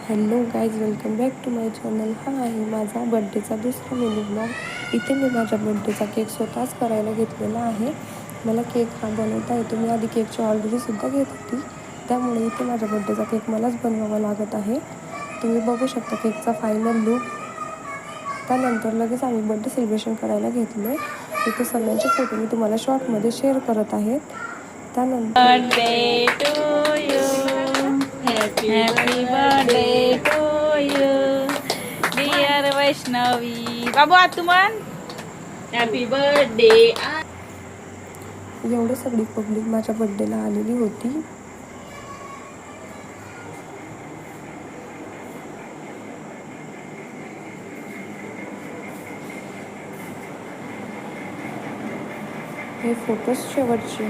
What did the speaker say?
Hello guys, welcome back to my channel. हा आहे माझा बड्डेचा दुसरा मिनी ब्लॉग. इथे मी माझ्या बड्डेचा केक स्वतःच करायला घेतलेला आहे. मला केक हा बनवता येतो. मी आधी केकची ऑर्डरसुद्धा घेत होती, त्यामुळे इथे माझ्या बड्डेचा केक मलाच बनवावा लागत आहे. तुम्ही बघू शकता केकचा फायनल लूक. त्यानंतर लगेच आम्ही बड्डे सेलिब्रेशन करायला घेतले. इथे सगळ्यांचे फोटो मी तुम्हाला शॉर्टमध्ये शेअर करत आहेत. त्यानंतर birthday to you, happy birthday to you dear Vaishnavi. बाबू आतुमन हॅपी बर्थडे. एवढी सगळी पब्लिक माझ्या बड्डेला आलेली होती. हे फोटोज शेवटचे.